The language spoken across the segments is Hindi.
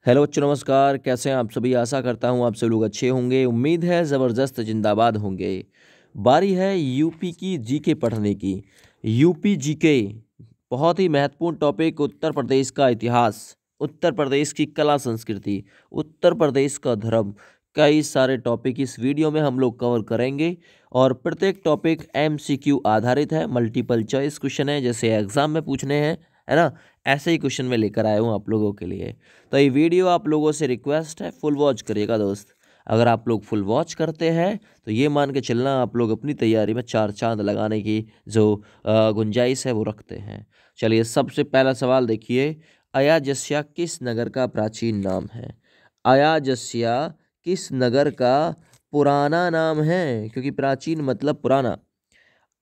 हेलो बच्चों, नमस्कार। कैसे हैं आप सभी? आशा करता हूँ आप सब लोग अच्छे होंगे। उम्मीद है ज़बरदस्त जिंदाबाद होंगे। बारी है यूपी की जीके पढ़ने की। यूपी जीके बहुत ही महत्वपूर्ण टॉपिक। उत्तर प्रदेश का इतिहास, उत्तर प्रदेश की कला संस्कृति, उत्तर प्रदेश का धर्म, कई सारे टॉपिक इस वीडियो में हम लोग कवर करेंगे। और प्रत्येक टॉपिक एमसीक्यू आधारित है, मल्टीपल चॉइस क्वेश्चन है, जैसे एग्जाम में पूछने हैं, है ना। ऐसे ही क्वेश्चन में लेकर आया हूँ आप लोगों के लिए। तो ये वीडियो आप लोगों से रिक्वेस्ट है, फुल वॉच करिएगा दोस्त। अगर आप लोग फुल वॉच करते हैं तो ये मान के चलना आप लोग अपनी तैयारी में चार चांद लगाने की जो गुंजाइश है वो रखते हैं। चलिए, सबसे पहला सवाल देखिए। अयाजस्या किस नगर का प्राचीन नाम है? अयाजस्या किस नगर का पुराना नाम है? क्योंकि प्राचीन मतलब पुराना।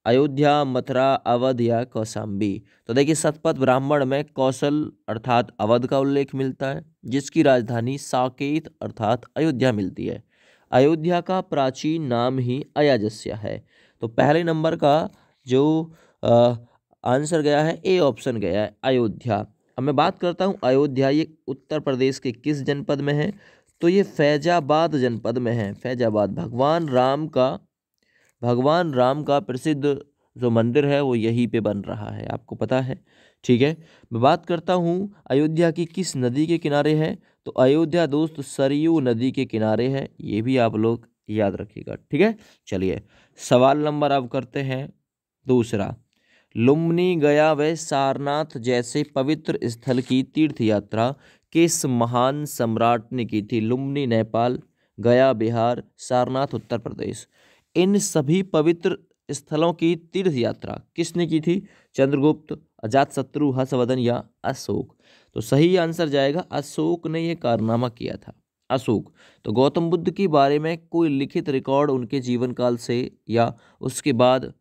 अयोध्या, मथुरा, अवध या कौशाम्बी? तो देखिए, शतपथ ब्राह्मण में कौशल अर्थात अवध का उल्लेख मिलता है, जिसकी राजधानी साकेत अर्थात अयोध्या मिलती है। अयोध्या का प्राचीन नाम ही अयाजस्या है। तो पहले नंबर का जो आंसर गया है, ए ऑप्शन गया है, अयोध्या। अब मैं बात करता हूँ अयोध्या ये उत्तर प्रदेश के किस जनपद में है? तो ये फैजाबाद जनपद में है। फैजाबाद भगवान राम का प्रसिद्ध जो मंदिर है वो यहीं पे बन रहा है, आपको पता है। ठीक है, मैं बात करता हूँ अयोध्या की किस नदी के किनारे है? तो अयोध्या दोस्त सरयू नदी के किनारे है, ये भी आप लोग याद रखिएगा। ठीक है, चलिए सवाल नंबर अब करते हैं दूसरा। लुम्बिनी, गया व सारनाथ जैसे पवित्र स्थल की तीर्थ यात्रा किस महान सम्राट ने की थी? लुम्बिनी नेपाल, गया बिहार, सारनाथ उत्तर प्रदेश। इन सभी पवित्र स्थलों की तीर्थ यात्रा किसने की थी? चंद्रगुप्त, अजातशत्रु, हर्षवर्धन या अशोक? तो सही आंसर जाएगा अशोक ने यह कारनामा किया था। अशोक। तो गौतम बुद्ध के बारे में कोई लिखित रिकॉर्ड उनके जीवन काल से या उसके बाद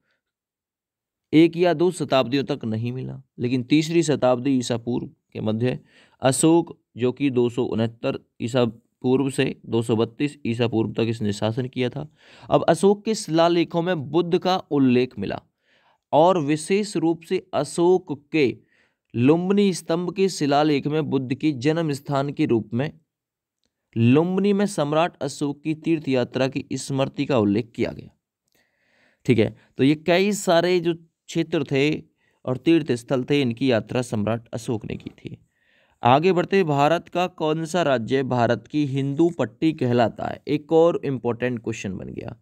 एक या दो शताब्दियों तक नहीं मिला, लेकिन तीसरी शताब्दी ईसा पूर्व के मध्य अशोक, जो कि 269 ईसा पूर्व से 232 ईसा पूर्व तक इसने शासन किया था। अब अशोक के शिलालेखों में बुद्ध का उल्लेख मिला, और विशेष रूप से अशोक के लुम्बिनी स्तंभ के शिलालेख में बुद्ध की जन्म स्थान के रूप में लुम्बिनी में सम्राट अशोक की तीर्थ यात्रा की स्मृति का उल्लेख किया गया। ठीक है, तो ये कई सारे जो क्षेत्र थे और तीर्थ स्थल थे, इनकी यात्रा सम्राट अशोक ने की थी। आगे बढ़ते, भारत का कौन सा राज्य भारत की हिंदू पट्टी कहलाता है? एक और इम्पोर्टेंट क्वेश्चन बन गया।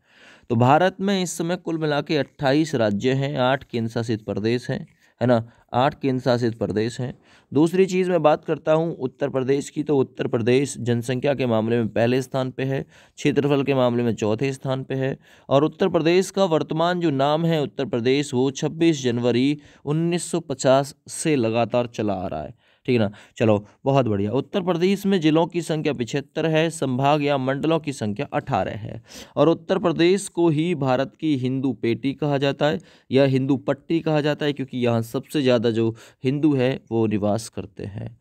तो भारत में इस समय कुल मिला के 28 राज्य हैं, 8 केंद्र शासित प्रदेश हैं, है ना। 8 केंद्र शासित प्रदेश हैं। दूसरी चीज़ मैं बात करता हूँ उत्तर प्रदेश की, तो उत्तर प्रदेश जनसंख्या के मामले में पहले स्थान पे है, क्षेत्रफल के मामले में चौथे स्थान पे है। और उत्तर प्रदेश का वर्तमान जो नाम है उत्तर प्रदेश, वो 26 जनवरी 1950 से लगातार चला आ रहा है। ठीक है ना। चलो, बहुत बढ़िया। उत्तर प्रदेश में जिलों की संख्या 75 है, संभाग या मंडलों की संख्या 18 है। और उत्तर प्रदेश को ही भारत की हिंदू पेटी कहा जाता है या हिंदू पट्टी कहा जाता है, क्योंकि यहाँ सबसे ज़्यादा जो हिंदू है वो निवास करते हैं।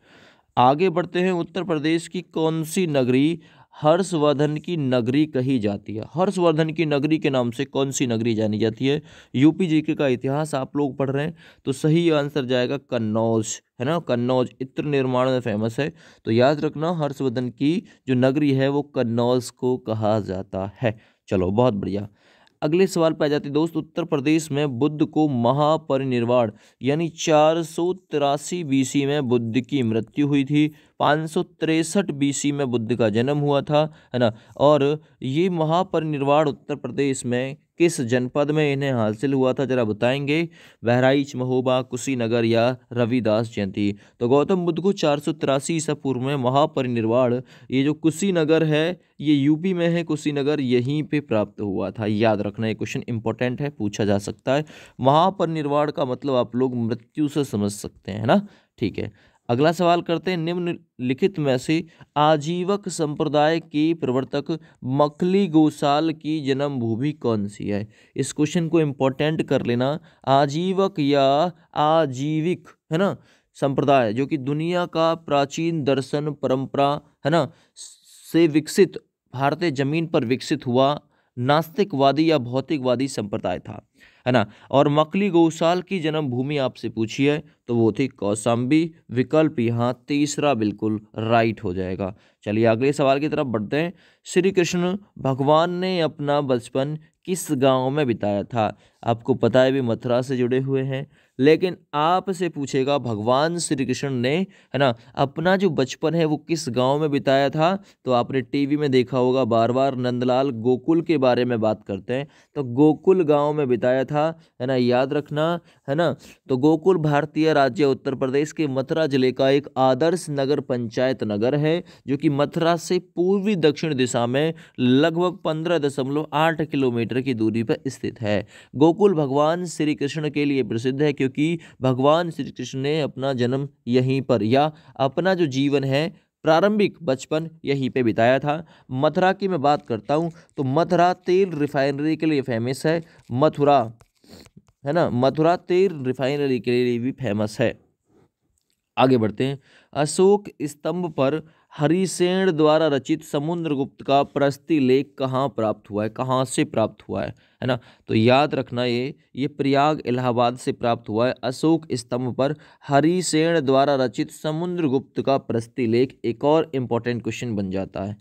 आगे बढ़ते हैं, उत्तर प्रदेश की कौन सी नगरी हर्षवर्धन की नगरी कही जाती है? हर्षवर्धन की नगरी के नाम से कौन सी नगरी जानी जाती है? यूपी जीके का इतिहास आप लोग पढ़ रहे हैं, तो सही आंसर जाएगा कन्नौज, है ना। कन्नौज इत्र निर्माण में फेमस है, तो याद रखना हर्षवर्धन की जो नगरी है वो कन्नौज को कहा जाता है। चलो, बहुत बढ़िया। अगले सवाल पे आ जाते दोस्त। उत्तर प्रदेश में बुद्ध को महापरिनिर्वाण यानी 483 बीसी में बुद्ध की मृत्यु हुई थी, 563 बीसी में बुद्ध का जन्म हुआ था, है ना। और ये महापरिनिर्वाण उत्तर प्रदेश में किस जनपद में इन्हें हासिल हुआ था, जरा बताएंगे? बहराइच, महोबा, कुशीनगर या रविदास जयंती? तो गौतम बुद्ध को 483 ईसा पूर्व में महापरिनिर्वाण, ये जो कुशीनगर है ये यूपी में है, कुशीनगर, यहीं पे प्राप्त हुआ था। याद रखना, ये क्वेश्चन इंपॉर्टेंट है, पूछा जा सकता है। महापरिनिर्वाण का मतलब आप लोग मृत्यु से समझ सकते हैं ना। ठीक है, अगला सवाल करते हैं। निम्नलिखित में से आजीवक संप्रदाय के प्रवर्तक मखली गोसाल की जन्मभूमि कौन सी है? इस क्वेश्चन को इंपॉर्टेंट कर लेना। आजीवक या आजीविक, है ना, संप्रदाय, जो कि दुनिया का प्राचीन दर्शन परंपरा, है ना, से विकसित, भारतीय जमीन पर विकसित हुआ नास्तिकवादी या भौतिकवादी संप्रदाय था, है ना। और मखली गोसाल की जन्मभूमि आपसे पूछी है, तो वो थी कौशाम्बी। विकल्प यहाँ तीसरा बिल्कुल राइट हो जाएगा। चलिए अगले सवाल की तरफ बढ़ते हैं। श्री कृष्ण भगवान ने अपना बचपन किस गांव में बिताया था? आपको पता है भी मथुरा से जुड़े हुए हैं, लेकिन आपसे पूछेगा भगवान श्री कृष्ण ने, है ना, अपना जो बचपन है वो किस गांव में बिताया था? तो आपने टीवी में देखा होगा बार बार नंदलाल गोकुल के बारे में बात करते हैं, तो गोकुल गांव में बिताया था, है ना, याद रखना, है ना। तो गोकुल भारतीय राज्य उत्तर प्रदेश के मथुरा जिले का एक आदर्श नगर पंचायत नगर है, जो कि मथुरा से पूर्वी दक्षिण दिशा में लगभग 15.8 किलोमीटर की दूरी पर स्थित है। गोकुल भगवान श्री कृष्ण के लिए प्रसिद्ध है, क्योंकि भगवान श्री कृष्ण ने अपना जन्म यहीं पर, या अपना जो जीवन है प्रारंभिक बचपन यहीं पे बिताया था। मथुरा की मैं बात करता हूँ तो मथुरा तेल रिफाइनरी के लिए फेमस है। मथुरा, है ना, मथुरा तेल रिफाइनरी के लिए भी फेमस है। आगे बढ़ते हैं। अशोक स्तंभ पर हरिसेन द्वारा रचित समुद्रगुप्त का प्रस्थिलेख कहाँ प्राप्त हुआ है? कहाँ से प्राप्त हुआ है ना? तो याद रखना ये प्रयाग इलाहाबाद से प्राप्त हुआ है। अशोक स्तंभ पर हरिसेन द्वारा रचित समुद्रगुप्त का प्रस्थिलेख एक और इम्पोर्टेंट क्वेश्चन बन जाता है।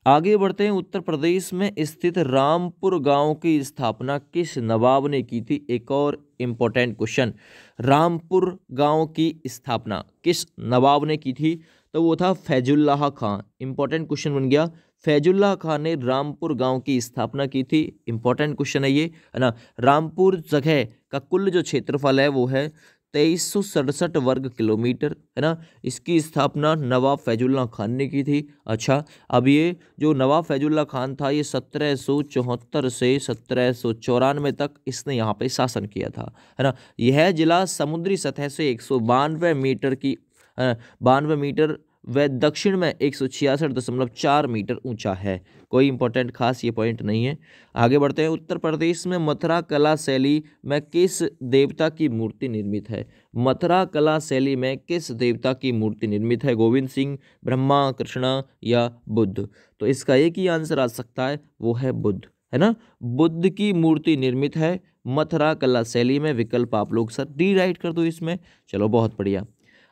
आगे बढ़ते हैं। उत्तर प्रदेश में स्थित रामपुर गांव की स्थापना किस नवाब ने की थी? एक और इम्पोर्टेंट क्वेश्चन, रामपुर गांव की स्थापना किस नवाब ने की थी? तो वो था फैजुल्लाह खां। इंपॉर्टेंट क्वेश्चन बन गया। फैजुल्लाह खां ने रामपुर गांव की स्थापना की थी। इंपॉर्टेंट क्वेश्चन है ये, है ना। रामपुर जगह का कुल जो क्षेत्रफल है वो है 2367 वर्ग किलोमीटर, है ना। इसकी स्थापना नवाब फैजुल्लाह खान ने की थी। अच्छा, अब ये जो नवाब फैजुल्लाह खान था ये 1774 से 1794 तक इसने यहाँ पे शासन किया था, है ना। यह जिला समुद्री सतह से 192 मीटर की 92 मीटर व दक्षिण में 166.4 मीटर ऊंचा है। कोई इंपॉर्टेंट खास ये पॉइंट नहीं है। आगे बढ़ते हैं। उत्तर प्रदेश में मथुरा कला शैली में किस देवता की मूर्ति निर्मित है? मथुरा कला शैली में किस देवता की मूर्ति निर्मित है? गोविंद सिंह, ब्रह्मा, कृष्णा या बुद्ध? तो इसका एक ही आंसर आ सकता है, वो है बुद्ध, है ना। बुद्ध की मूर्ति निर्मित है मथुरा कला शैली में। विकल्प आप लोग सर डी राइट कर दो इसमें। चलो बहुत बढ़िया,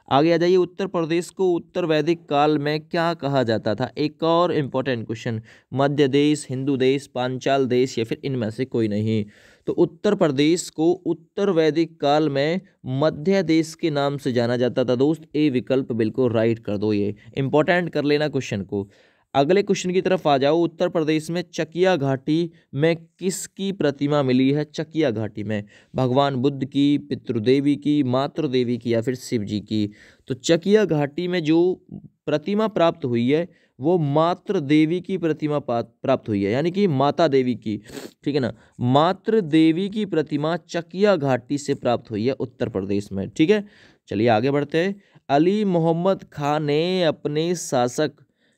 आगे आ जाइए। उत्तर प्रदेश को उत्तर वैदिक काल में क्या कहा जाता था? एक और इम्पोर्टेंट क्वेश्चन, मध्य देश, हिंदू देश, पांचाल देश या फिर इनमें से कोई नहीं? तो उत्तर प्रदेश को उत्तर वैदिक काल में मध्य देश के नाम से जाना जाता था दोस्त। ए विकल्प बिल्कुल राइट कर दो, ये इंपॉर्टेंट कर लेना क्वेश्चन को। अगले क्वेश्चन की तरफ आ जाओ। उत्तर प्रदेश में चकिया घाटी में किसकी प्रतिमा मिली है? चकिया घाटी में भगवान बुद्ध की, पितृदेवी की, मातृ देवी की या फिर शिव जी की? तो चकिया घाटी में जो प्रतिमा प्राप्त हुई है वो मातृ देवी की प्रतिमा प्राप्त हुई है, यानी कि माता देवी की, ठीक है ना। मातृ देवी की प्रतिमा चकिया घाटी से प्राप्त हुई है उत्तर प्रदेश में, ठीक है। चलिए आगे बढ़ते हैं। अली मोहम्मद खां ने अपने शासक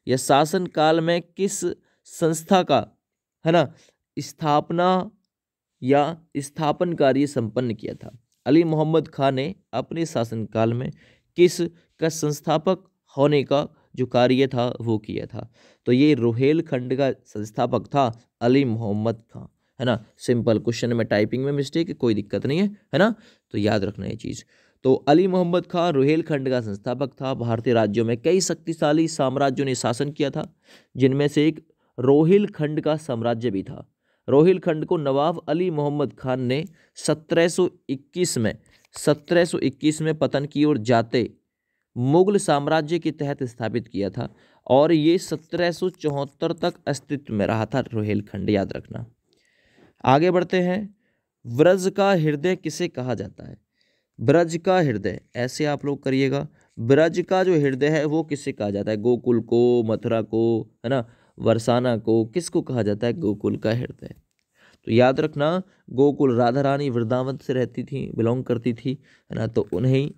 या शासन काल में किस संस्था का, है ना, स्थापना या स्थापन कार्य संपन्न किया था? अली मोहम्मद खां ने अपने शासनकाल में किस का संस्थापक होने का जो कार्य था वो किया था? तो ये रोहेलखंड का संस्थापक था अली मोहम्मद खां, है ना। सिंपल क्वेश्चन में टाइपिंग में मिस्टेक है, कोई दिक्कत नहीं है ना। तो याद रखना ये चीज़। तो अली मोहम्मद खां रोहेलखंड का संस्थापक था। भारतीय राज्यों में कई शक्तिशाली साम्राज्यों ने शासन किया था, जिनमें से एक रोहिलखंड का साम्राज्य भी था। रोहिलखंड को नवाब अली मोहम्मद खान ने 1721 में पतन की ओर जाते मुगल साम्राज्य के तहत स्थापित किया था, और ये 1774 तक अस्तित्व में रहा था रोहिलखंड, याद रखना। आगे बढ़ते हैं। ब्रज का हृदय किसे कहा जाता है? ब्रज का हृदय, ऐसे आप लोग करिएगा। ब्रज का जो हृदय है वो किसे कहा जाता है? गोकुल को, मथुरा को, है ना, बरसाना को, किसको कहा जाता है गोकुल का हृदय? तो याद रखना, गोकुल राधा रानी वृंदावन से रहती थी, बिलोंग करती थी, है ना, तो उन्हें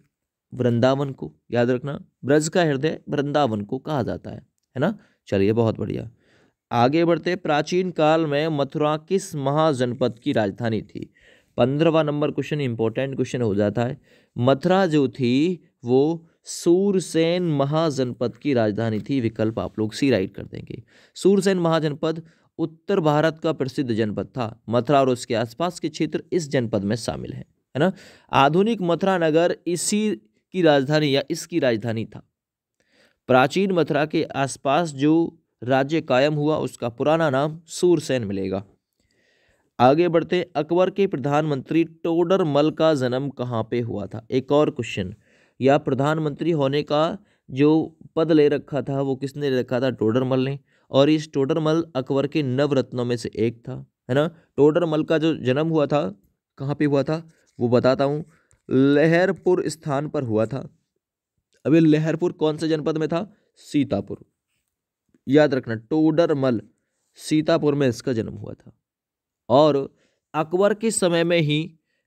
वृंदावन को, याद रखना, ब्रज का हृदय वृंदावन को कहा जाता है ना। चलिए बहुत बढ़िया, आगे बढ़ते। प्राचीन काल में मथुरा किस महाजनपद की राजधानी थी? 15वां नंबर क्वेश्चन इंपॉर्टेंट क्वेश्चन हो जाता है। मथुरा जो थी वो सूरसेन महाजनपद की राजधानी थी। विकल्प आप लोग सी राइट कर देंगे। सूरसेन महाजनपद उत्तर भारत का प्रसिद्ध जनपद था। मथुरा और उसके आसपास के क्षेत्र इस जनपद में शामिल हैं। है ना। आधुनिक मथुरा नगर इसी की राजधानी या इसकी राजधानी था। प्राचीन मथुरा के आसपास जो राज्य कायम हुआ उसका पुराना नाम सूरसेन मिलेगा। आगे बढ़ते, अकबर के प्रधानमंत्री टोडरमल का जन्म कहाँ पे हुआ था। एक और क्वेश्चन, या प्रधानमंत्री होने का जो पद ले रखा था वो किसने ले रखा था, टोडरमल ने। और इस टोडरमल अकबर के नवरत्नों में से एक था, है ना। टोडरमल का जो जन्म हुआ था कहाँ पे हुआ था वो बताता हूँ, लहरपुर स्थान पर हुआ था। अभी लहरपुर कौन से जनपद में था, सीतापुर। याद रखना, टोडरमल सीतापुर में इसका जन्म हुआ था। और अकबर के समय में ही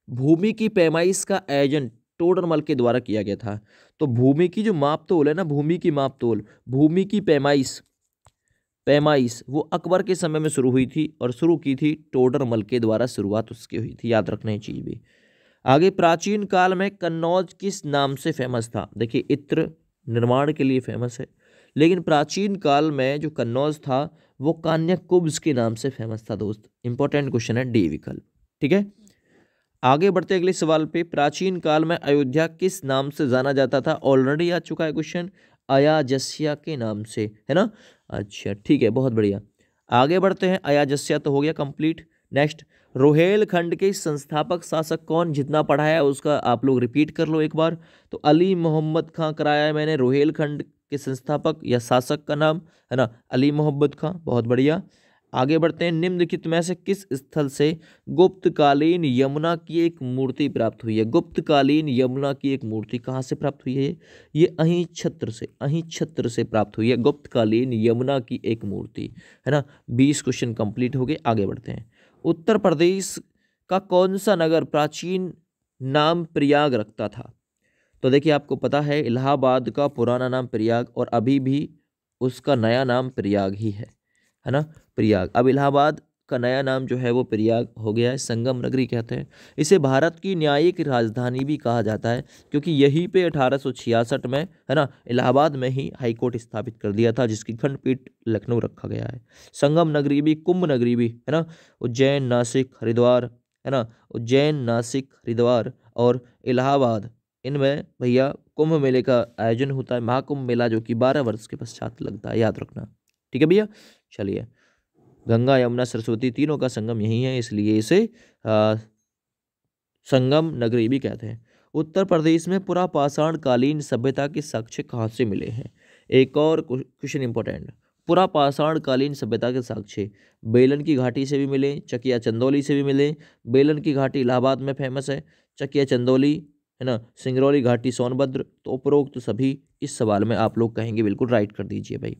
भूमि की पैमाइश का आयोजन टोडरमल के द्वारा किया गया था। तो भूमि की जो मापतोल है ना, भूमि की मापतोल, भूमि की पैमाइश पैमाइश वो अकबर के समय में शुरू हुई थी और शुरू की थी टोडरमल के द्वारा, शुरुआत उसकी हुई थी। याद रखना ये चीज भी। आगे, प्राचीन काल में कन्नौज किस नाम से फेमस था। देखिए, इत्र निर्माण के लिए फेमस है, लेकिन प्राचीन काल में जो कन्नौज था वो कान्याकुब्ज के नाम से फेमस था दोस्त। इंपॉर्टेंट क्वेश्चन है, डी विकल्प। ठीक है, आगे बढ़ते अगले सवाल पे। प्राचीन काल में अयोध्या किस नाम से जाना जाता था। ऑलरेडी आ चुका है क्वेश्चन, अयाजस्या के नाम से, है ना। अच्छा ठीक है, बहुत बढ़िया। आगे बढ़ते हैं, अयाजस्या तो हो गया कंप्लीट। नेक्स्ट, रोहेलखंड के संस्थापक शासक कौन। जितना पढ़ा है उसका आप लोग रिपीट कर लो एक बार। तो अली मोहम्मद खां कराया है मैंने रोहेलखंड के संस्थापक या शासक का नाम, है ना, अली मोहम्मद खां। बहुत बढ़िया। आगे बढ़ते हैं, निम्नलिखित में से किस स्थल से गुप्तकालीन यमुना की एक मूर्ति प्राप्त हुई है। गुप्तकालीन यमुना की एक मूर्ति कहाँ से प्राप्त हुई है, ये अहीं छत्र से प्राप्त हुई है गुप्तकालीन यमुना की एक मूर्ति, है ना। 20 क्वेश्चन कंप्लीट हो गए। आगे बढ़ते हैं, उत्तर प्रदेश का कौन सा नगर प्राचीन नाम प्रयाग रखता था। तो देखिए, आपको पता है इलाहाबाद का पुराना नाम प्रयाग और अभी भी उसका नया नाम प्रयाग ही है ना, प्रयाग। अब इलाहाबाद का नया नाम जो है वो प्रयाग हो गया है, संगम नगरी कहते हैं इसे। भारत की न्यायिक राजधानी भी कहा जाता है, क्योंकि यहीं पे 1866 में, है ना, इलाहाबाद में ही हाई कोर्ट स्थापित कर दिया था, जिसकी खंडपीठ लखनऊ रखा गया है। संगम नगरी भी, कुंभ नगरी भी, है ना। उज्जैन, नासिक, हरिद्वार, है ना, उज्जैन, नासिक, हरिद्वार और इलाहाबाद, इनमें भैया कुंभ मेले का आयोजन होता है, महाकुंभ मेला, जो कि 12 वर्ष के पश्चात लगता है। याद रखना, ठीक है भैया। चलिए, गंगा यमुना सरस्वती तीनों का संगम यही है, इसलिए इसे संगम नगरी भी कहते हैं। उत्तर प्रदेश में पुरापाषाण कालीन सभ्यता के साक्ष्य कहाँ से मिले हैं। एक और क्वेश्चन इंपॉर्टेंट, पुरापाषाण कालीन सभ्यता के साक्ष्य बेलन की घाटी से भी मिले, चकिया चंदौली से भी मिले। बेलन की घाटी इलाहाबाद में फेमस है, चकिया चंदौली, है ना, सिंगरौली घाटी सोनभद्र। तो उपरोक्त सभी इस सवाल में आप लोग कहेंगे, बिल्कुल राइट कर दीजिए भाई।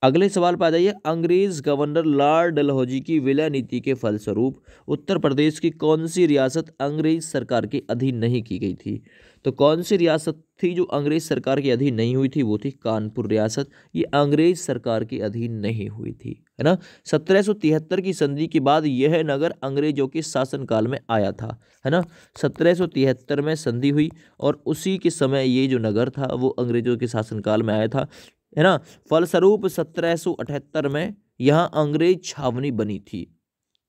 अगले सवाल पर आ जाइए, अंग्रेज गवर्नर लॉर्ड डलहौजी की विलय नीति के फलस्वरूप उत्तर प्रदेश की कौन सी रियासत अंग्रेज सरकार के अधीन नहीं की गई थी। तो कौन सी रियासत थी जो अंग्रेज सरकार के अधीन नहीं हुई थी, वो थी कानपुर रियासत। ये अंग्रेज सरकार के अधीन नहीं हुई थी, है ना। 1773 की संधि के बाद यह नगर अंग्रेजों के शासनकाल में आया था, है ना। 1773 में संधि हुई और उसी के समय ये जो नगर था वो अंग्रेजों के शासनकाल में आया था, है ना। फलस्वरूप 1778 में यहाँ अंग्रेज छावनी बनी थी।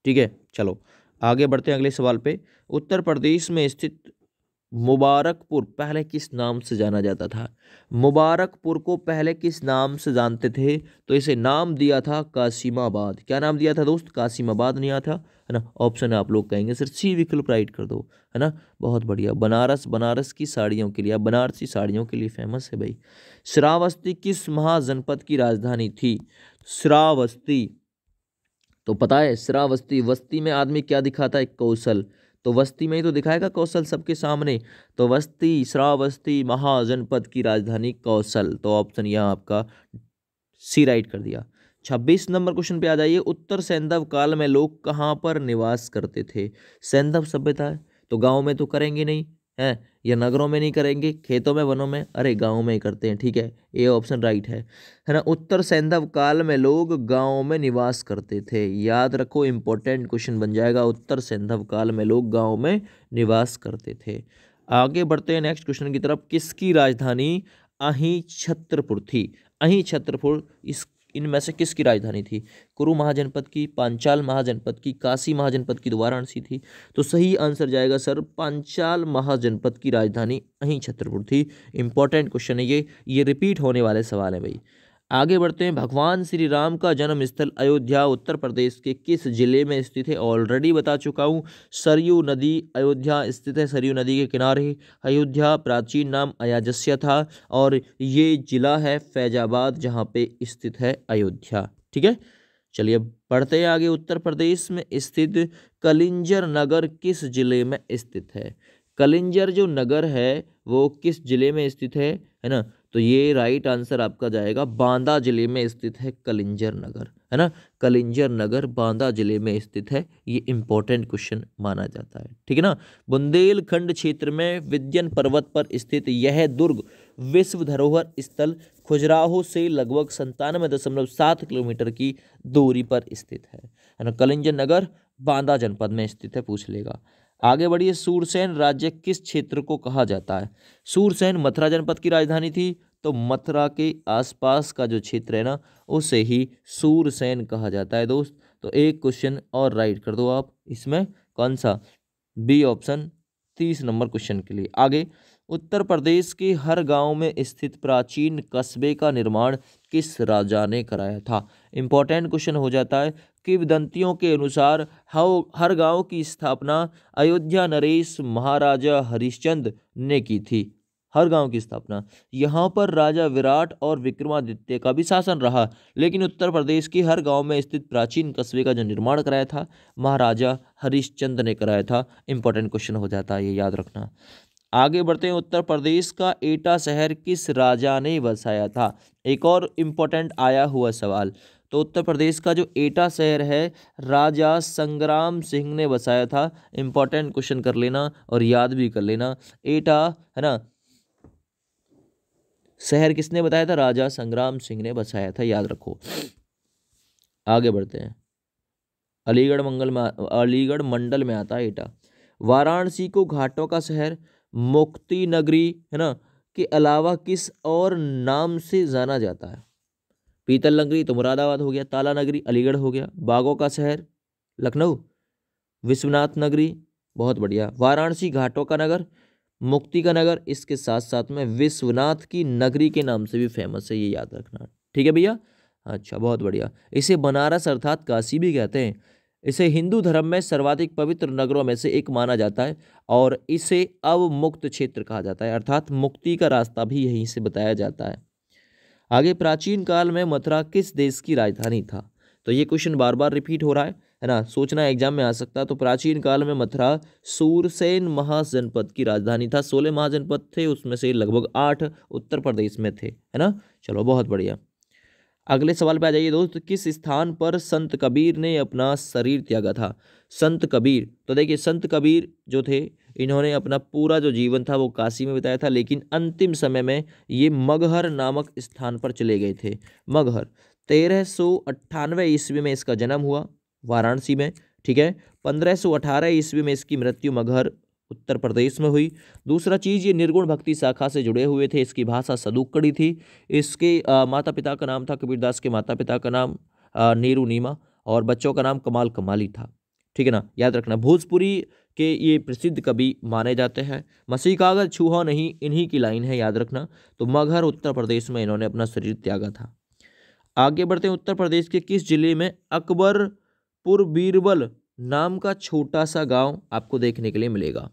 ठीक है, चलो आगे बढ़ते हैं अगले सवाल पे। उत्तर प्रदेश में स्थित मुबारकपुर पहले किस नाम से जाना जाता था। मुबारकपुर को पहले किस नाम से जानते थे, तो इसे नाम दिया था कासिमाबाद। क्या नाम दिया था दोस्त, कासिमाबाद नहीं आता, है ना। ऑप्शन आप लोग कहेंगे सर सी विकल्प राइट कर दो, है ना। बहुत बढ़िया। बनारस की साड़ियों के लिए, अब बनारसी साड़ियों के लिए फेमस है भाई। श्रावस्ती किस महाजनपद की राजधानी थी। श्रावस्ती, तो पता है श्रावस्ती, वस्ती में आदमी क्या दिखाता है, कौशल, तो वस्ती में ही तो दिखाएगा कौशल सबके सामने। तो वस्ती, श्रावस्ती महाजनपद की राजधानी कौशल। तो ऑप्शन यहाँ आपका सी राइट कर दिया। 26 नंबर क्वेश्चन पे आ जाइए, उत्तर सैंधव काल में लोग कहाँ पर निवास करते थे। सैंधव सभ्यता है तो गांव में तो करेंगे नहीं, है, या नगरों में नहीं करेंगे, खेतों में, वनों में, अरे गांव में ही करते हैं। ठीक है, ये ऑप्शन राइट है ना। उत्तर सैंधव काल में लोग गांव में निवास करते थे। याद रखो, इंपॉर्टेंट क्वेश्चन बन जाएगा, उत्तर सैंधव काल में लोग गांव में निवास करते थे। आगे बढ़ते हैं नेक्स्ट क्वेश्चन की तरफ। किसकी राजधानी अहीं छत्रपुर थी। अहीं छत्रपुर इस इनमें से किसकी राजधानी थी? कुरु महाजनपद की, पांचाल महाजनपद की, काशी महाजनपद की, तो वाराणसी थी। तो सही आंसर जाएगा सर पांचाल महाजनपद की राजधानी अहीं छतरपुर थी। इंपॉर्टेंट क्वेश्चन है ये रिपीट होने वाले सवाल है भाई। आगे बढ़ते हैं। भगवान श्री राम का जन्म स्थल अयोध्या उत्तर प्रदेश के किस जिले में स्थित है? ऑलरेडी बता चुका हूँ, सरयू नदी अयोध्या स्थित है, सरयू नदी के किनारे। अयोध्या प्राचीन नाम अयाजस्य था और ये जिला है फैजाबाद जहाँ पे स्थित है अयोध्या। ठीक है, चलिए बढ़ते हैं आगे। उत्तर प्रदेश में स्थित कलिंजर नगर किस जिले में स्थित है? कलिंजर जो नगर है वो किस जिले में स्थित है ना? तो ये राइट आंसर आपका जाएगा बांदा जिले में स्थित है कलिंजर नगर, है ना। कलिंजर नगर बांदा जिले में स्थित है। ये इंपॉर्टेंट क्वेश्चन माना जाता है, ठीक है ना। बुंदेलखंड क्षेत्र में विंध्य पर्वत पर स्थित यह दुर्ग विश्व धरोहर स्थल खजुराहो से लगभग 97.7 किलोमीटर की दूरी पर स्थित है ना। कलिंजर नगर बांदा जनपद में स्थित है, पूछ लेगा। आगे बढ़िए। सूरसेन राज्य किस क्षेत्र को कहा जाता है? सूरसेन मथुरा जनपद की राजधानी थी, तो मथुरा के आसपास का जो क्षेत्र है ना उसे ही सूरसेन कहा जाता है दोस्त। तो एक क्वेश्चन और राइट कर दो आप इसमें, कौन सा? बी ऑप्शन 30 नंबर क्वेश्चन के लिए। आगे। उत्तर प्रदेश के हर गांव में स्थित प्राचीन कस्बे का निर्माण किस राजा ने कराया था? इंपॉर्टेंट क्वेश्चन हो जाता है। किंवदंतियों के अनुसार हर गांव की स्थापना अयोध्या नरेश महाराजा हरिश्चंद्र ने की थी। हर गांव की स्थापना। यहाँ पर राजा विराट और विक्रमादित्य का भी शासन रहा, लेकिन उत्तर प्रदेश के हर गांव में स्थित प्राचीन कस्बे का जो निर्माण कराया था महाराजा हरिश्चंद्र ने कराया था। इंपॉर्टेंट क्वेश्चन हो जाता है, ये याद रखना। आगे बढ़ते हैं। उत्तर प्रदेश का एटा शहर किस राजा ने बसाया था? एक और इंपॉर्टेंट आया हुआ सवाल। तो उत्तर प्रदेश का जो एटा शहर है राजा संग्राम सिंह ने बसाया था। इंपॉर्टेंट क्वेश्चन कर लेना और याद भी कर लेना। एटा है ना शहर किसने बताया था? राजा संग्राम सिंह ने बसाया था, याद रखो। आगे बढ़ते हैं। अलीगढ़ मंडल में आता है एटा। वाराणसी को घाटों का शहर, मुक्ति नगरी है ना के अलावा किस और नाम से जाना जाता है? पीतल नगरी तो मुरादाबाद हो गया, ताला नगरी अलीगढ़ हो गया, बागों का शहर लखनऊ, विश्वनाथ नगरी, बहुत बढ़िया, वाराणसी घाटों का नगर, मुक्ति का नगर, इसके साथ साथ में विश्वनाथ की नगरी के नाम से भी फेमस है, ये याद रखना। ठीक है भैया, अच्छा बहुत बढ़िया। इसे बनारस अर्थात काशी भी कहते हैं। इसे हिंदू धर्म में सर्वाधिक पवित्र नगरों में से एक माना जाता है और इसे अवमुक्त क्षेत्र कहा जाता है, अर्थात मुक्ति का रास्ता भी यहीं से बताया जाता है। आगे। प्राचीन काल में मथुरा किस देश की राजधानी था? तो ये क्वेश्चन बार बार रिपीट हो रहा है ना, सोचना एग्जाम में आ सकता है। तो प्राचीन काल में मथुरा सूरसेन महाजनपद की राजधानी था। 16 महाजनपद थे, उसमें से लगभग 8 उत्तर प्रदेश में थे, है ना। चलो बहुत बढ़िया। अगले सवाल पे आ जाइए दोस्त। किस स्थान पर संत कबीर ने अपना शरीर त्यागा था? संत कबीर, तो देखिए संत कबीर जो थे इन्होंने अपना पूरा जो जीवन था वो काशी में बिताया था, लेकिन अंतिम समय में ये मगहर नामक स्थान पर चले गए थे। मगहर 1398 ईस्वी में इसका जन्म हुआ वाराणसी में, ठीक है। 1518 ईस्वी में इसकी मृत्यु मगहर उत्तर प्रदेश में हुई। दूसरा चीज़, ये निर्गुण भक्ति शाखा से जुड़े हुए थे। इसकी भाषा सदुक्कड़ी थी। इसके माता पिता का नाम था, कबीरदास के माता पिता का नाम नीरू नीमा, और बच्चों का नाम कमाल कमाली था, ठीक है ना, याद रखना। भोजपुरी के ये प्रसिद्ध कवि माने जाते हैं। मसीह का अगर छूहा नहीं, इन्हीं की लाइन है, याद रखना। तो मगहर उत्तर प्रदेश में इन्होंने अपना शरीर त्यागा था। आगे बढ़ते हैं। उत्तर प्रदेश के किस जिले में अकबरपुर बीरबल नाम का छोटा सा गांव आपको देखने के लिए मिलेगा,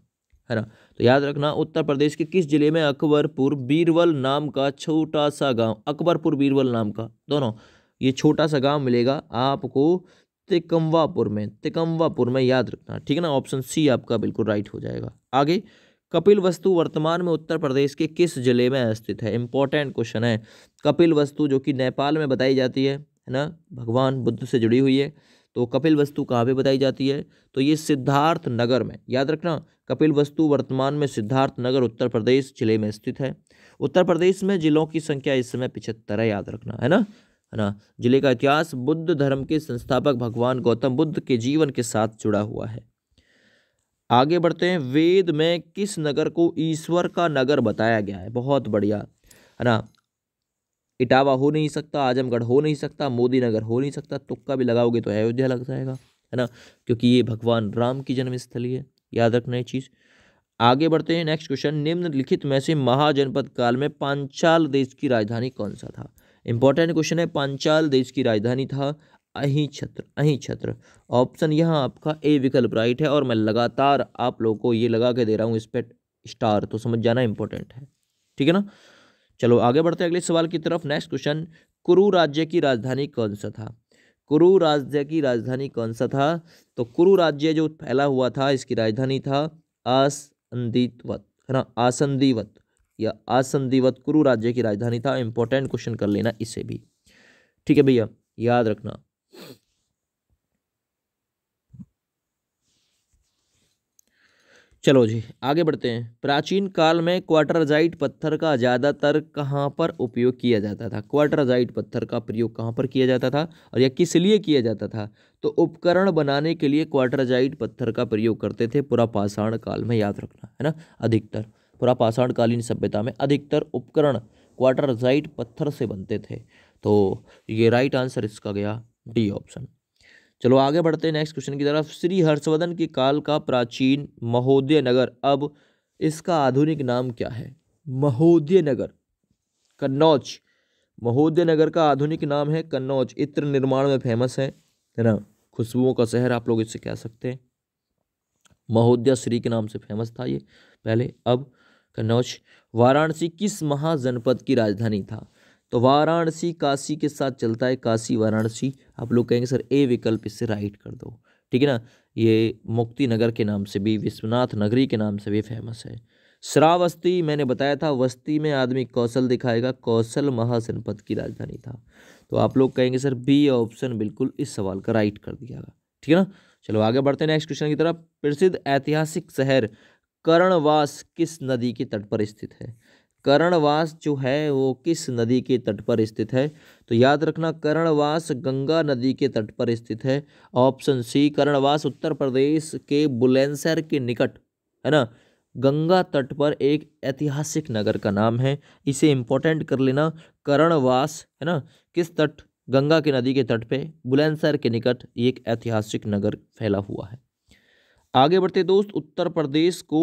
है ना। तो याद रखना, उत्तर प्रदेश के किस जिले में अकबरपुर बीरबल नाम का छोटा सा गांव, अकबरपुर बीरबल नाम का दोनों, ये छोटा सा गांव मिलेगा आपको तिकमवापुर में, याद रखना, ठीक है ना। ऑप्शन सी आपका बिल्कुल राइट हो जाएगा। आगे। कपिल वस्तु वर्तमान में उत्तर प्रदेश के किस जिले में स्थित है? इंपॉर्टेंट क्वेश्चन है। कपिल वस्तु जो कि नेपाल में बताई जाती है ना, भगवान बुद्ध से जुड़ी हुई है। तो कपिल वस्तु कहाँ पे बताई जाती है? तो ये सिद्धार्थ नगर में, याद रखना। कपिल वस्तु वर्तमान में सिद्धार्थ नगर उत्तर प्रदेश जिले में स्थित है। उत्तर प्रदेश में जिलों की संख्या इस समय 75 है, याद रखना, है ना। जिले का इतिहास बुद्ध धर्म के संस्थापक भगवान गौतम बुद्ध के जीवन के साथ जुड़ा हुआ है। आगे बढ़ते हैं। वेद में किस नगर को ईश्वर का नगर बताया गया है? बहुत बढ़िया, है ना। इटावा हो नहीं सकता, आजमगढ़ हो नहीं सकता, मोदी नगर हो नहीं सकता, तुक्का भी लगाओगे तो अयोध्या लग जाएगा, है ना, क्योंकि ये भगवान राम की जन्मस्थली है। याद रखना ये चीज़। आगे बढ़ते हैं। नेक्स्ट क्वेश्चन, निम्नलिखित में से महाजनपद काल में पांचाल देश की राजधानी कौन सा था? इंपॉर्टेंट क्वेश्चन है। पांचाल देश की राजधानी था अहिछत्र। अहिछत्र ऑप्शन यहाँ आपका ए विकल्प राइट है, और मैं लगातार आप लोगों को ये लगा के दे रहा हूँ इस पे स्टार, तो समझ जाना इंपॉर्टेंट है, ठीक है ना। चलो आगे बढ़ते हैं अगले सवाल की तरफ। नेक्स्ट क्वेश्चन, कुरु राज्य की राजधानी कौन सा था? कुरु राज्य की राजधानी कौन सा था? तो कुरु राज्य जो फैला हुआ था, इसकी राजधानी था आसंदीवत, है ना, आसंदीवत या आसंदीवत कुरु राज्य की राजधानी था। इंपॉर्टेंट क्वेश्चन कर लेना इसे भी, ठीक है भैया, याद रखना। चलो जी आगे बढ़ते हैं। प्राचीन काल में क्वार्टरजाइट पत्थर का ज़्यादातर कहाँ पर उपयोग किया जाता था? क्वार्टरजाइट पत्थर का प्रयोग कहाँ पर किया जाता था और यह किस लिए किया जाता था? तो उपकरण बनाने के लिए क्वार्टरजाइट पत्थर का प्रयोग करते थे पुरापाषाण काल में, याद रखना, है ना। अधिकतर पुरापाषाण कालीन सभ्यता में अधिकतर उपकरण क्वार्टरजाइट पत्थर से बनते थे। तो ये राइट आंसर इसका गया डी ऑप्शन। चलो आगे बढ़ते हैं नेक्स्ट क्वेश्चन की तरफ। श्री हर्षवर्धन के काल का प्राचीन महोदय नगर, अब इसका आधुनिक नाम क्या है? महोदय नगर, कन्नौज। महोदय नगर का आधुनिक नाम है कन्नौज। इत्र निर्माण में फेमस है ना, खुशबुओं का शहर आप लोग इसे कह सकते हैं। महोदय श्री के नाम से फेमस था ये पहले, अब कन्नौज। वाराणसी किस महाजनपद की राजधानी था? तो वाराणसी काशी के साथ चलता है, काशी वाराणसी। आप लोग कहेंगे सर ए विकल्प इससे राइट कर दो, ठीक है ना। ये मुक्ति नगर के नाम से भी, विश्वनाथ नगरी के नाम से भी फेमस है। श्रावस्ती मैंने बताया था, वस्ती में आदमी कौशल दिखाएगा, कौशल महाजनपद की राजधानी था। तो आप लोग कहेंगे सर बी ऑप्शन बिल्कुल इस सवाल का राइट कर दिया गया, ठीक है ना। चलो आगे बढ़ते हैं नेक्स्ट क्वेश्चन की तरफ। प्रसिद्ध ऐतिहासिक शहर कर्णवास किस नदी के तट पर स्थित है? कर्णवास जो है वो किस नदी के तट पर स्थित है? तो याद रखना कर्णवास गंगा नदी के तट पर स्थित है। ऑप्शन सी, कर्णवास उत्तर प्रदेश के बुलंदशहर के निकट, है ना, गंगा तट पर एक ऐतिहासिक नगर का नाम है। इसे इंपॉर्टेंट कर लेना। कर्णवास, है ना, किस तट? गंगा के नदी के तट पे बुलंदशहर के निकट एक ऐतिहासिक नगर फैला हुआ है। आगे बढ़ते दोस्त। उत्तर प्रदेश को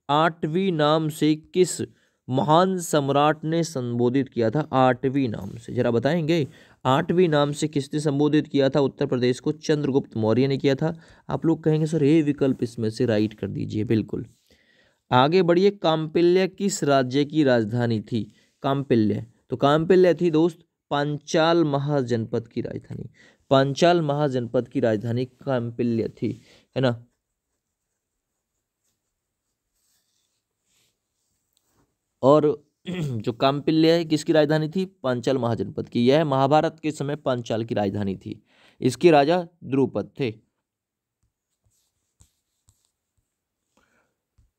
आठवीं नाम से किस महान सम्राट ने संबोधित किया था? आठवीं नाम से जरा बताएंगे, आठवीं नाम से किसने संबोधित किया था उत्तर प्रदेश को? चंद्रगुप्त मौर्य ने किया था। आप लोग कहेंगे सर ये विकल्प इसमें से राइट कर दीजिए, बिल्कुल। आगे बढ़िए। काम्पिल्य किस राज्य की राजधानी थी? काम्पिल्य, तो काम्पिल्य थी दोस्त पांचाल महाजनपद की राजधानी। पांचाल महाजनपद की राजधानी काम्पिल्य थी, है ना। और जो काम्पिल्य है किसकी राजधानी थी? पांचाल महाजनपद की। यह महाभारत के समय पांचाल की राजधानी थी। इसके राजा द्रुपद थे।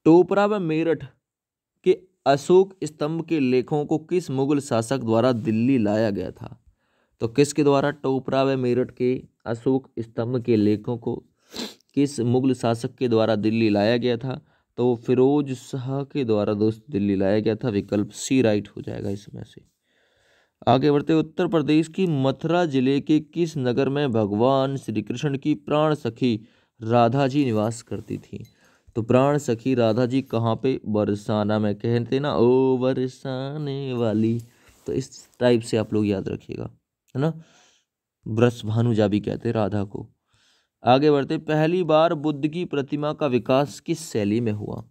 टोपरा व मेरठ के अशोक स्तंभ के लेखों को किस मुगल शासक द्वारा दिल्ली लाया गया था? तो किसके द्वारा टोपरा व मेरठ के अशोक स्तंभ के लेखों को किस मुगल शासक के द्वारा दिल्ली लाया गया था? तो फिरोज शाह के द्वारा दोस्त दिल्ली लाया गया था। विकल्प सी राइट हो जाएगा इसमें से। आगे बढ़ते। उत्तर प्रदेश की मथुरा जिले के किस नगर में भगवान श्री कृष्ण की प्राण सखी राधा जी निवास करती थी? तो प्राण सखी राधा जी कहाँ पे? बरसाना में। कहते ना ओ बरसाने वाली, तो इस टाइप से आप लोग याद रखिएगा, है ना। ब्रज भानुजा भी कहते हैं राधा को। आगे बढ़ते। पहली बार बुद्ध की प्रतिमा का विकास किस शैली में हुआ?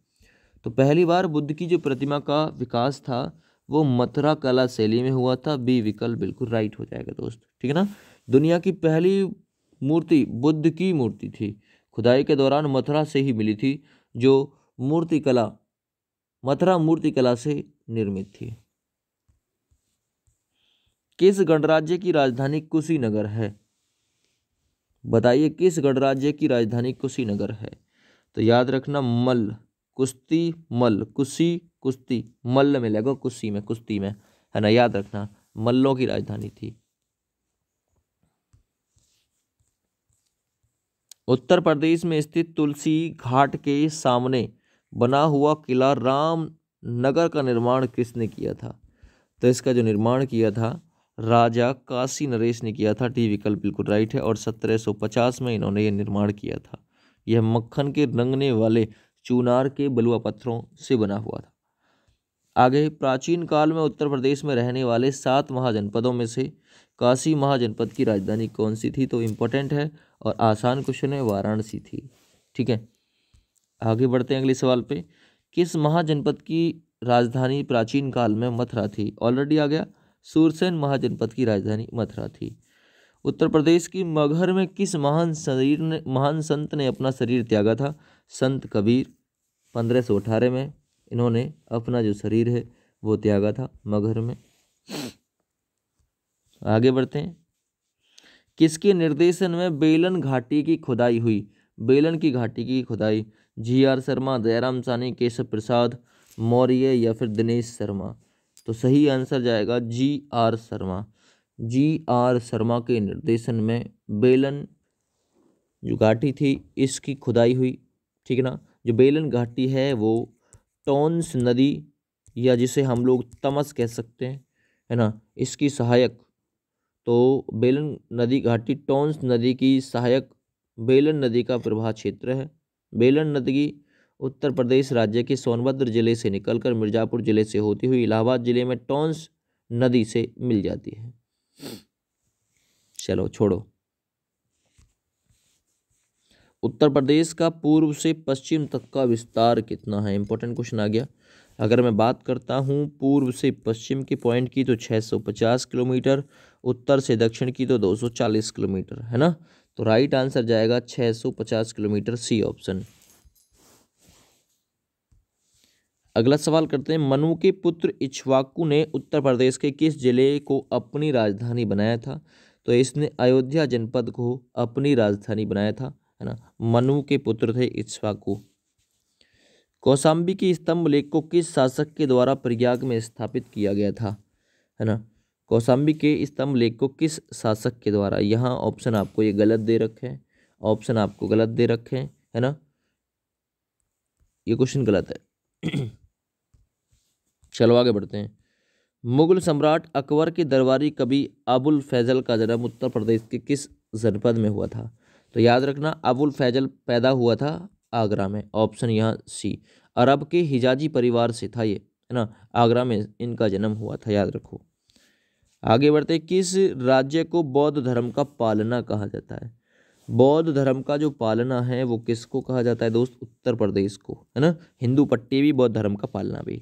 तो पहली बार बुद्ध की जो प्रतिमा का विकास था वो मथुरा कला शैली में हुआ था। बी विकल्प बिल्कुल राइट हो जाएगा दोस्त, ठीक है ना। दुनिया की पहली मूर्ति बुद्ध की मूर्ति थी, खुदाई के दौरान मथुरा से ही मिली थी, जो मूर्ति कला मथुरा मूर्ति कला से निर्मित थी। किस गणराज्य की राजधानी कुशीनगर है? बताइए किस गणराज्य की राजधानी कुशीनगर है? तो याद रखना मल्ल, कुश्ती मल्ल, कुशी कुश्ती मल्ल में लगो, कुशी में कुश्ती में, है ना, याद रखना मल्लों की राजधानी थी। उत्तर प्रदेश में स्थित तुलसी घाट के सामने बना हुआ किला राम नगर का निर्माण किसने किया था? तो इसका जो निर्माण किया था राजा काशी नरेश ने किया था। डी विकल्प बिल्कुल राइट है। और 1750 में इन्होंने ये निर्माण किया था। यह मक्खन के रंगने वाले चूनार के बलुआ पत्थरों से बना हुआ था। आगे, प्राचीन काल में उत्तर प्रदेश में रहने वाले 7 महाजनपदों में से काशी महाजनपद की राजधानी कौन सी थी? तो इम्पोर्टेंट है और आसान क्वेश्चन है, वाराणसी थी। ठीक है, आगे बढ़ते हैं अगले सवाल पे। किस महाजनपद की राजधानी प्राचीन काल में मथुरा थी? ऑलरेडी आ गया, सूरसेन महाजनपद की राजधानी मथुरा थी। उत्तर प्रदेश की मगहर में किस महान संत ने अपना शरीर त्यागा था? संत कबीर। 1518 में इन्होंने अपना जो शरीर है वो त्यागा था मगहर में। आगे बढ़ते हैं। किसके निर्देशन में बेलन घाटी की खुदाई हुई? बेलन की घाटी की खुदाई जी.आर. शर्मा, दयाराम साहनी, केशव प्रसाद मौर्य या फिर दिनेश शर्मा? तो सही आंसर जाएगा जी.आर. शर्मा। जी.आर. शर्मा के निर्देशन में बेलन जो घाटी थी इसकी खुदाई हुई। ठीक है ना। जो बेलन घाटी है वो टोंस नदी या जिसे हम लोग तमस कह सकते हैं, है ना, इसकी सहायक, तो बेलन नदी घाटी टोंस नदी की सहायक बेलन नदी का प्रवाह क्षेत्र है। बेलन नदी उत्तर प्रदेश राज्य के सोनभद्र जिले से निकलकर मिर्जापुर जिले से होती हुई इलाहाबाद जिले में टोंस नदी से मिल जाती है। चलो छोड़ो। उत्तर प्रदेश का पूर्व से पश्चिम तक का विस्तार कितना है? इंपॉर्टेंट क्वेश्चन आ गया। अगर मैं बात करता हूँ पूर्व से पश्चिम के पॉइंट की तो 650 किलोमीटर, उत्तर से दक्षिण की तो 240 किलोमीटर, है ना। तो राइट आंसर जाएगा 650 किलोमीटर, सी ऑप्शन। अगला सवाल करते हैं। मनु के पुत्र इक्ष्वाकु ने उत्तर प्रदेश के किस जिले को अपनी राजधानी बनाया था? तो इसने अयोध्या जनपद को अपनी राजधानी बनाया था, है ना। मनु के पुत्र थे इक्ष्वाकु। कौशाम्बी के स्तंभ लेख को किस शासक के द्वारा प्रयाग में स्थापित किया गया था? है ना। कौशाम्बी के स्तंभ लेख को किस शासक के द्वारा? यहाँ ऑप्शन आपको ये गलत दे रखे हैं, ऑप्शन आपको गलत दे रखे हैं, है ना, ये क्वेश्चन गलत है। चलो आगे बढ़ते हैं। मुगल सम्राट अकबर के दरबारी कवि अबुल फैजल का जन्म उत्तर प्रदेश के किस जनपद में हुआ था? तो याद रखना, अबुल फैजल पैदा हुआ था आगरा में, ऑप्शन यहाँ सी। अरब के हिजाजी परिवार से था ये, है ना, आगरा में इनका जन्म हुआ था, याद रखो। आगे बढ़ते हैं। किस राज्य को बौद्ध धर्म का पालना कहा जाता है? बौद्ध धर्म का जो पालना है वो किसको कहा जाता है दोस्त? उत्तर प्रदेश को, है ना। हिंदू पट्टी भी बौद्ध धर्म का पालना भी।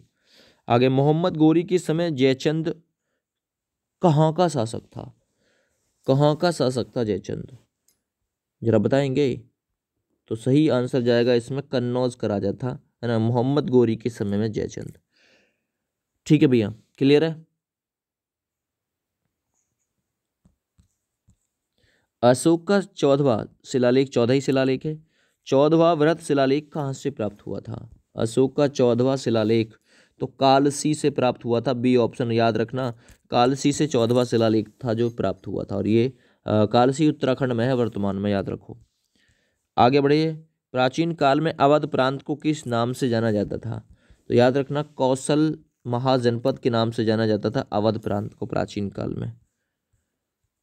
आगे, मोहम्मद गोरी के समय जयचंद कहाँ का शासक था? कहाँ का शासक था जयचंद, जरा बताएंगे? तो सही आंसर जाएगा इसमें कन्नौज का राजा था, है ना, मोहम्मद गोरी के समय में जयचंद। ठीक है भैया, क्लियर है। अशोक का 14वां शिलालेख, 14 शिलालेख है, 14वां वृहत शिलालेख कहाँ से प्राप्त हुआ था? अशोक का 14वां शिलालेख तो कालसी से प्राप्त हुआ था, बी ऑप्शन याद रखना। कालसी से 14वां शिलालेख था जो प्राप्त हुआ था, और ये कालसी उत्तराखंड में है वर्तमान में, याद रखो। आगे बढ़िए। प्राचीन काल में अवध प्रांत को किस नाम से जाना जाता था? तो याद रखना, कौशल महाजनपद के नाम से जाना जाता था अवध प्रांत को प्राचीन काल में।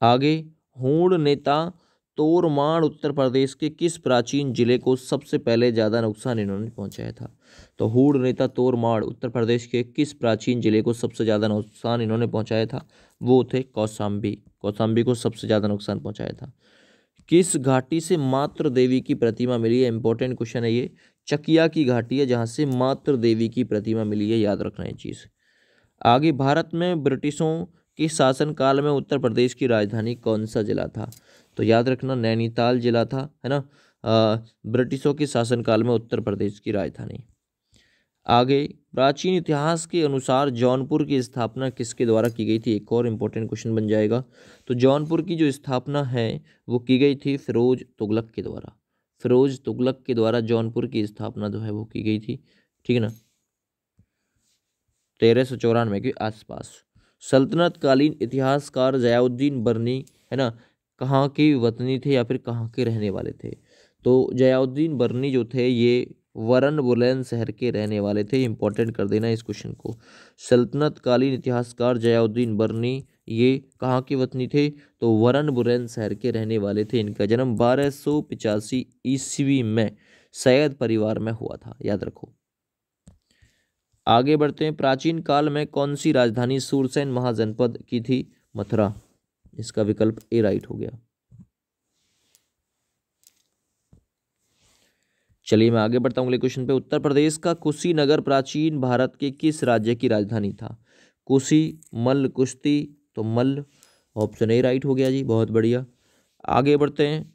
आगे, हूण नेता तोरमाण उत्तर प्रदेश के किस प्राचीन जिले को सबसे पहले ज़्यादा नुकसान इन्होंने पहुंचाया था? तो हूण नेता तोरमाण उत्तर प्रदेश के किस प्राचीन जिले को सबसे ज़्यादा नुकसान इन्होंने पहुंचाया था? वो थे कौशाम्बी। कौशाम्बी को सबसे ज़्यादा नुकसान पहुंचाया था। किस घाटी से मातृ देवी की प्रतिमा मिली है? इंपॉर्टेंट क्वेश्चन है ये। चकिया की घाटी है जहाँ से मातृ देवी की प्रतिमा मिली है, याद रखना ये चीज़। आगे, भारत में ब्रिटिशों के शासनकाल में उत्तर प्रदेश की राजधानी कौन सा जिला था? तो याद रखना, नैनीताल जिला था, है ना, ब्रिटिशों के शासनकाल में उत्तर प्रदेश की राजधानी। आगे, प्राचीन इतिहास के अनुसार जौनपुर की स्थापना किसके द्वारा की गई थी? एक और इम्पोर्टेंट क्वेश्चन बन जाएगा। तो जौनपुर की जो स्थापना है वो की गई थी फिरोज तुगलक के द्वारा। फिरोज तुगलक के द्वारा जौनपुर की स्थापना जो है वो की गई थी, ठीक है ना, 1394 के आसपास। सल्तनत कालीन इतिहासकार जयाउद्दीन बर्नी, है ना, कहाँ के वतनी थे या फिर कहाँ के रहने वाले थे? तो जयाउद्दीन बर्नी जो थे ये वरन बुलैन शहर के रहने वाले थे। इंपॉर्टेंट कर देना इस क्वेश्चन को। सल्तनत कालीन इतिहासकार जयाउद्दीन बर्नी ये कहाँ के वतनी थे? तो वरन बुरैन शहर के रहने वाले थे। इनका जन्म 1285 ईस्वी में सैयद परिवार में हुआ था, याद रखो। आगे बढ़ते हैं। प्राचीन काल में कौन सी राजधानी सूरसेन महाजनपद की थी? मथुरा। इसका विकल्प ए राइट हो गया। चलिए मैं आगे बढ़ता हूँ अगले क्वेश्चन पे। उत्तर प्रदेश का कुशीनगर प्राचीन भारत के किस राज्य की राजधानी था? कुशी, मल्ल, कुश्ती, तो मल्ल। ऑप्शन ए राइट हो गया जी, बहुत बढ़िया। आगे बढ़ते हैं।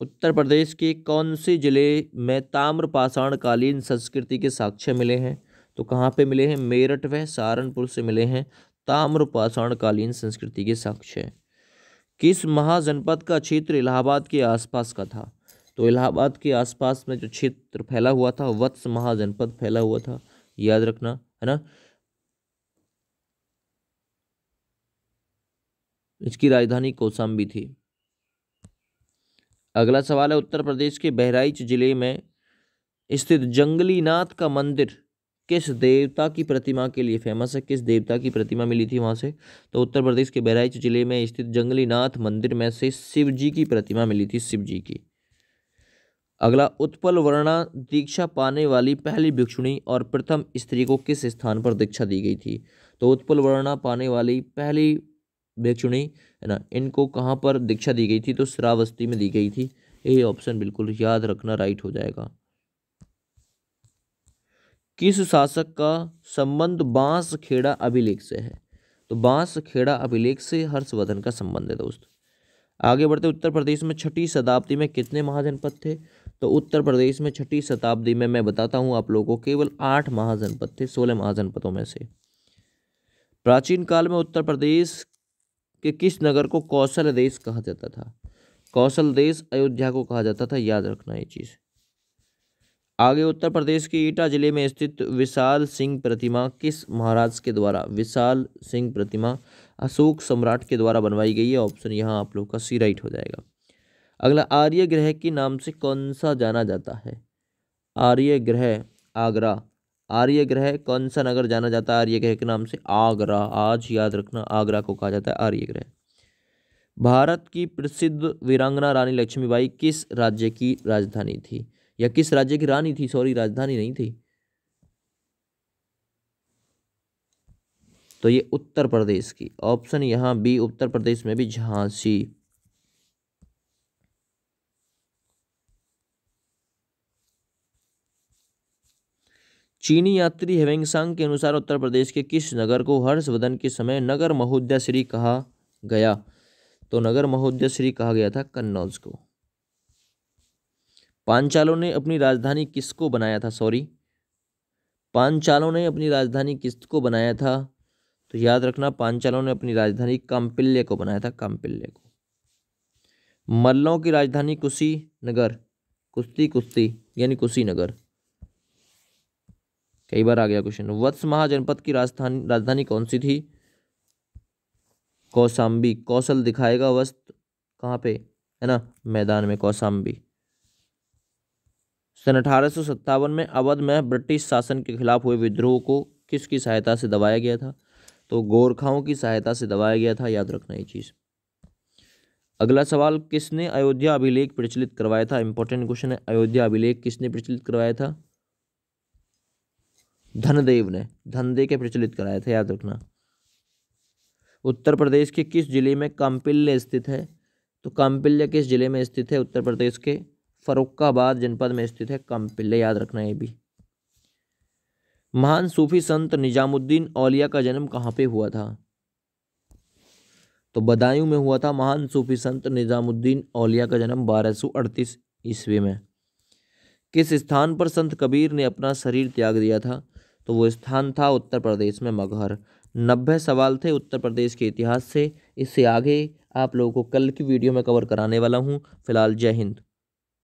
उत्तर प्रदेश के कौन से जिले में ताम्रपाषाण कालीन संस्कृति के साक्ष्य मिले हैं? तो कहाँ पे मिले हैं? मेरठ व सहारनपुर से मिले हैं ताम्रपाषाण कालीन संस्कृति के साक्ष्य। किस महाजनपद का क्षेत्र इलाहाबाद के आसपास का था? तो इलाहाबाद के आसपास में जो क्षेत्र फैला हुआ था, वत्स महाजनपद फैला हुआ था, याद रखना, है ना। इसकी राजधानी कौशाम्बी थी। अगला सवाल है। उत्तर प्रदेश के बहराइच जिले में स्थित जंगलीनाथ का मंदिर किस देवता की प्रतिमा के लिए फेमस है? किस देवता की प्रतिमा मिली थी वहां से? तो उत्तर प्रदेश के बहराइच जिले में स्थित जंगलीनाथ मंदिर में से शिव जी की प्रतिमा मिली थी, शिव जी की। अगला, उत्पल वर्णा दीक्षा पाने वाली पहली भिक्षुणी और प्रथम स्त्री को किस स्थान पर दीक्षा दी गई थी? तो उत्पल वर्णा पाने वाली पहली भिक्षुणी, है ना, इनको कहाँ पर दीक्षा दी गई थी? तो श्रावस्ती में दी गई थी। ये ऑप्शन बिल्कुल याद रखना, राइट हो जाएगा। किस शासक का संबंध बांसखेड़ा अभिलेख से है? तो बांसखेड़ा अभिलेख से हर्षवर्धन का संबंध है दोस्त। आगे बढ़ते। उत्तर प्रदेश में छठी शताब्दी में कितने महाजनपद थे? तो उत्तर प्रदेश में छठी शताब्दी में मैं बताता हूं आप लोगों को, केवल 8 महाजनपद थे 16 महाजनपदों में से। प्राचीन काल में उत्तर प्रदेश के किस नगर को कौशल देश कहा जाता था? कौशल देश अयोध्या को कहा जाता था, याद रखना ये चीज। आगे, उत्तर प्रदेश के एटा जिले में स्थित विशाल सिंह प्रतिमा किस महाराज के द्वारा? विशाल सिंह प्रतिमा अशोक सम्राट के द्वारा बनवाई गई है। ऑप्शन यहाँ आप लोग का सी राइट हो जाएगा। अगला, आर्य ग्रह के नाम से कौन सा जाना जाता है? आर्य ग्रह, आगरा। आर्य ग्रह कौन सा नगर जाना जाता है आर्य ग्रह के नाम से? आगरा। आज याद रखना, आगरा को कहा जाता है आर्य ग्रह। भारत की प्रसिद्ध वीरांगना रानी लक्ष्मीबाई किस राज्य की राजधानी थी, या किस राज्य की रानी थी? सॉरी, राजधानी नहीं थी। तो ये उत्तर प्रदेश की, ऑप्शन यहां बी, उत्तर प्रदेश में भी झांसी। चीनी यात्री हेवेंगसांग के अनुसार उत्तर प्रदेश के किस नगर को हर्षवर्धन के समय नगर महोदयश्री कहा गया? तो नगर महोदयश्री कहा गया था कन्नौज को। पांचालों ने अपनी राजधानी किसको बनाया था? सॉरी, पांचालों ने अपनी राजधानी किसको बनाया था? तो याद रखना, पांचालों ने अपनी राजधानी काम्पिल्य को बनाया था, काम्पिल्य को। मल्लों की राजधानी कुशीनगर, कुश्ती यानी कुशीनगर, कई बार आ गया क्वेश्चन। वत्स महाजनपद की राजधानी कौन सी थी? कौशाम्बी। कौशल दिखाएगा वस्त कहाँ पे, है ना, मैदान में, कौशाम्बी। सन 1857 में अवध में ब्रिटिश शासन के खिलाफ हुए विद्रोह को किसकी सहायता से दबाया गया था? तो गोरखाओं की सहायता से दबाया गया था, याद रखना ये चीज। अगला सवाल, किसने अयोध्या अभिलेख प्रचलित करवाया था? इंपॉर्टेंट क्वेश्चन है। अयोध्या अभिलेख किसने प्रचलित करवाया था? धनदेव ने, धनदेव के प्रचलित कराया था, याद रखना। उत्तर प्रदेश के किस जिले में काम्पिल्य स्थित है? तो काम्पिल्य किस जिले में स्थित है? उत्तर प्रदेश के फर्रुखाबाद जनपद में स्थित है काम्पिल्य, याद रखना ये भी। महान सूफी संत निजामुद्दीन औलिया का जन्म कहाँ पे हुआ था? तो बदायूं में हुआ था। महान सूफी संत निजामुद्दीन औलिया का जन्म 1238 ईस्वी में। किस स्थान पर संत कबीर ने अपना शरीर त्याग दिया था? तो वो स्थान था उत्तर प्रदेश में मगहर। 90 सवाल थे उत्तर प्रदेश के इतिहास से। इससे आगे आप लोगों को कल की वीडियो में कवर कराने वाला हूँ। फिलहाल जय हिंद।